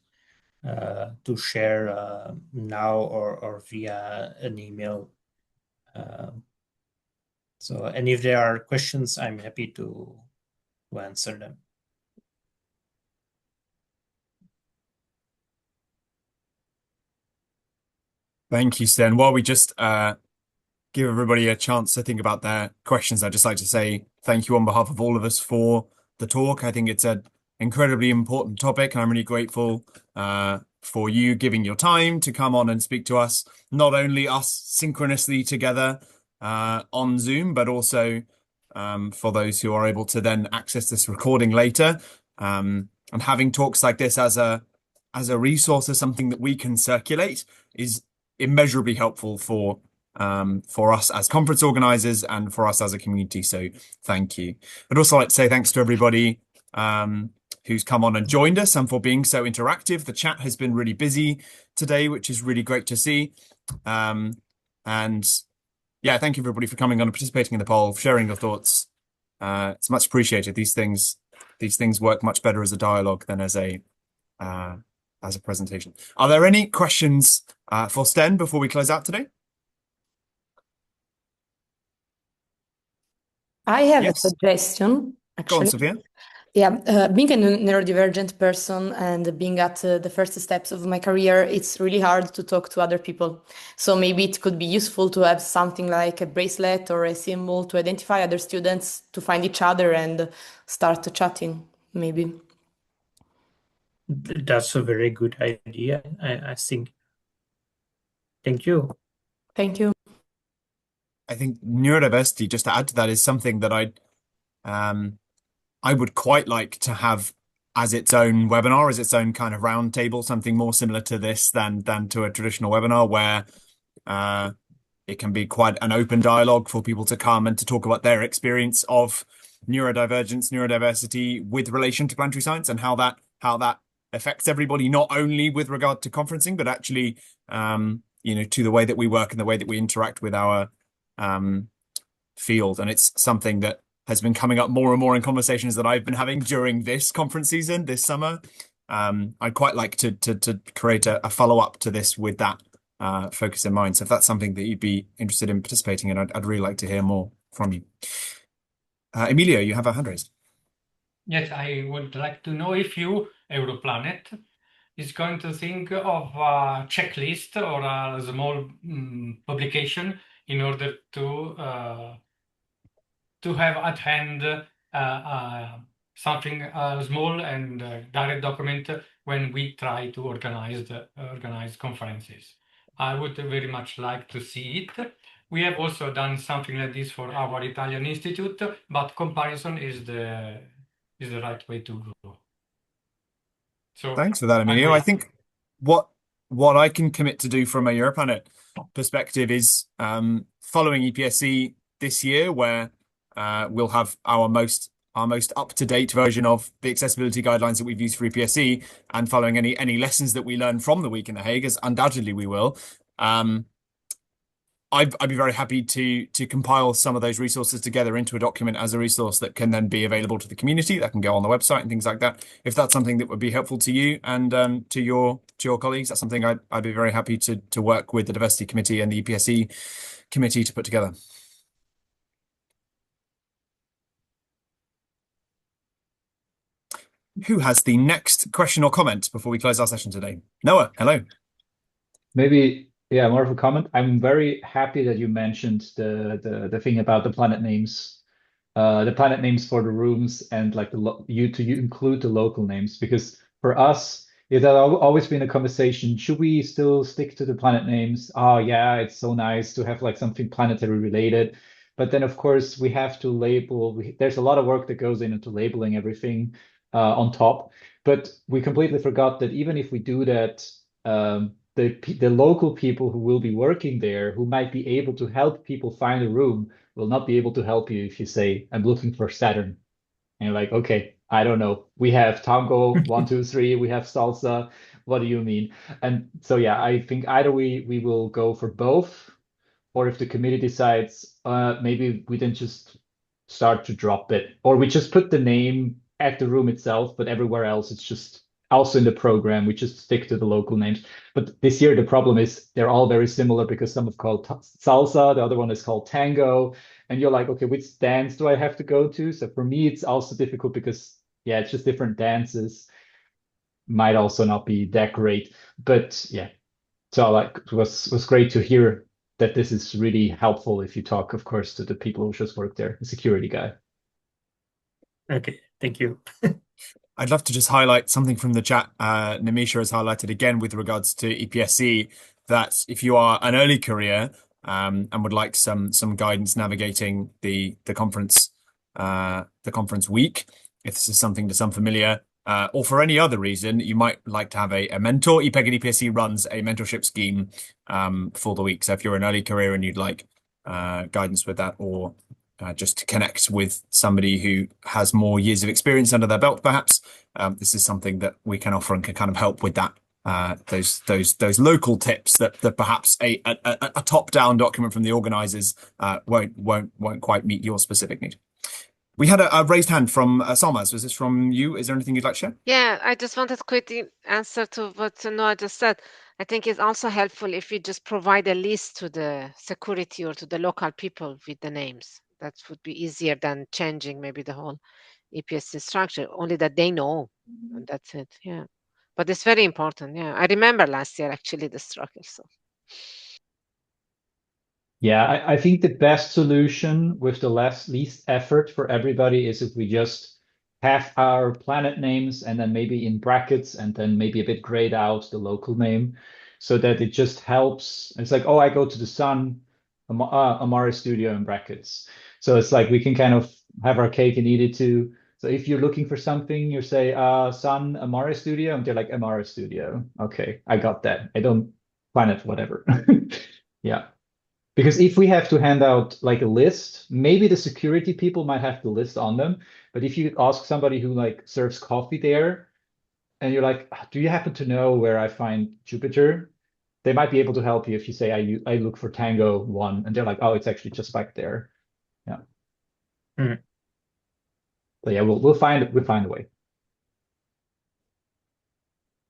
to share now or via an email. And if there are questions, I'm happy to answer them. Thank you, Stijn. While we just give everybody a chance to think about their questions, I'd just like to say thank you on behalf of all of us for the talk. I think it's an incredibly important topic, and I'm really grateful for you giving your time to come on and speak to us, not only us synchronously together on Zoom, but also for those who are able to then access this recording later. And having talks like this as a resource, as something that we can circulate, is immeasurably helpful for us as conference organizers and for us as a community. So thank you. I'd also like to say thanks to everybody who's come on and joined us and for being so interactive. The chat has been really busy today, which is really great to see. And yeah, thank you everybody for coming on and participating in the poll, sharing your thoughts. It's much appreciated. These things work much better as a dialogue than as a presentation. Are there any questions for Stijn before we close out today? I have Yes. a suggestion, Go on, actually. Sophia. Yeah, being a neurodivergent person and being at the first steps of my career, it's really hard to talk to other people. So maybe it could be useful to have something like a bracelet or a symbol to identify other students, to find each other and start chatting, maybe. That's a very good idea, I think. Thank you. Thank you. I think neurodiversity, just to add to that, is something that I would quite like to have as its own webinar, as its own kind of roundtable, something more similar to this than to a traditional webinar, where it can be quite an open dialogue for people to come and to talk about their experience of neurodivergence, neurodiversity with relation to planetary science, and how that affects everybody, not only with regard to conferencing, but actually to the way that we work and the way that we interact with our field. And it's something that has been coming up more and more in conversations that I've been having during this conference season this summer. I'd quite like to create a follow-up to this with that focus in mind. So if that's something that you'd be interested in participating in, I'd really like to hear more from you. Emilio, you have a hand raised. Yes, I would like to know if you, Europlanet, is going to think of a checklist or a small publication in order to have at hand something small and direct document when we try to organize conferences. I would very much like to see it. We have also done something like this for our Italian institute, but comparison is the right way to go. So Thanks for that, Emilio. I think what I can commit to do from a Europlanet perspective is following EPSC this year, where we'll have our most up-to-date version of the accessibility guidelines that we've used for EPSC, and following any lessons that we learn from the week in The Hague, as undoubtedly we will. I'd be very happy to compile some of those resources together into a document as a resource that can then be available to the community, that can go on the website and things like that. If that's something that would be helpful to you and to your colleagues, that's something I'd be very happy to work with the Diversity Committee and the EPSC committee to put together. Who has the next question or comment before we close our session today? Noah, hello. Maybe, yeah, more of a comment. I'm very happy that you mentioned the thing about the planet names for the rooms, and like you include the local names, because for us, it had always been a conversation. Should we still stick to the planet names? Oh yeah, it's so nice to have like something planetary related. But then of course we have to label. There's a lot of work that goes into labeling everything on top. But we completely forgot that even if we do that, the local people who will be working there, who might be able to help people find a room, will not be able to help you if you say, I'm looking for Saturn. And you're like, okay, I don't know. We have Tango, 1, 2, 3, we have Salsa. What do you mean? And so, yeah, I think either we will go for both, or if the committee decides, maybe we then just start to drop it, or we just put the name at the room itself, but everywhere else it's just also in the program, we just stick to the local names. But this year the problem is they're all very similar, because some is called Salsa, the other one is called Tango, and you're like, okay, which dance do I have to go to? So for me, it's also difficult because, yeah, it's just different dances. Might also not be that great, but yeah. So like, it was great to hear that this is really helpful if you talk, of course, to the people who just work there, the security guy. Okay, thank you. I'd love to just highlight something from the chat. Namisha has highlighted again with regards to EPSC that if you are an early career and would like some guidance navigating the conference week, if this is something to some familiar, or for any other reason, you might like to have a mentor. EPEG and EPSC runs a mentorship scheme for the week. So if you're an early career and you'd like guidance with that, or just to connect with somebody who has more years of experience under their belt, perhaps, this is something that we can offer and can kind of help with that. Those local tips that perhaps a top-down document from the organisers won't quite meet your specific need. We had a raised hand from Salmas. Was this from you? Is there anything you'd like to share? Yeah, I just wanted to quickly answer to what Noah just said. I think it's also helpful if you just provide a list to the security or to the local people with the names. That would be easier than changing maybe the whole EPSC structure, only that they know, and that's it. Yeah. But it's very important. Yeah. I remember last year actually the struggle. So Yeah, I think the best solution with the least effort for everybody is if we just have our planet names and then maybe in brackets and then maybe a bit grayed out the local name so that it just helps. It's like, oh, I go to the Sun, Amara Studio in brackets. So it's like we can kind of have our cake and eat it too. So if you're looking for something, you say Sun Amara Studio, and they're like Amara Studio. Okay, I got that. I don't planet whatever. Yeah. Because if we have to hand out like a list, maybe the security people might have the list on them. But if you ask somebody who like serves coffee there and you're like, do you happen to know where I find Jupiter? They might be able to help you if you say, I look for Tango 1. And they're like, oh, it's actually just back there. Yeah. Mhm. But yeah, we'll find a way.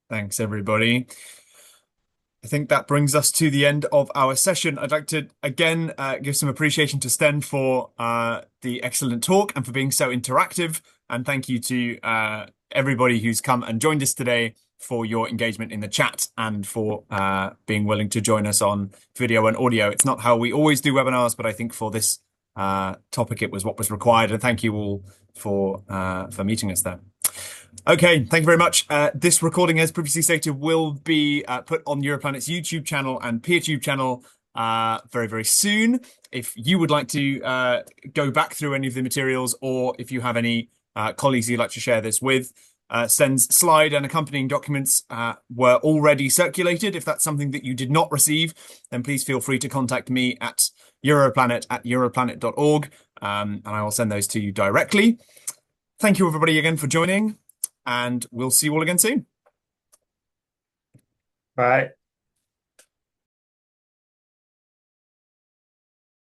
Thanks, everybody. I think that brings us to the end of our session. I'd like to again give some appreciation to Stijn for the excellent talk and for being so interactive. And thank you to everybody who's come and joined us today for your engagement in the chat and for being willing to join us on video and audio. It's not how we always do webinars, but I think for this topic, it was what was required. And thank you all for meeting us there. Okay, thank you very much. This recording, as previously stated, will be put on Europlanet's YouTube channel and PeerTube channel very, very soon. If you would like to go back through any of the materials, or if you have any colleagues you'd like to share this with, Sten's slide and accompanying documents were already circulated. If that's something that you did not receive, then please feel free to contact me at europlanet@europlanet.org, and I will send those to you directly. Thank you, everybody, again for joining, and we'll see you all again soon. Bye.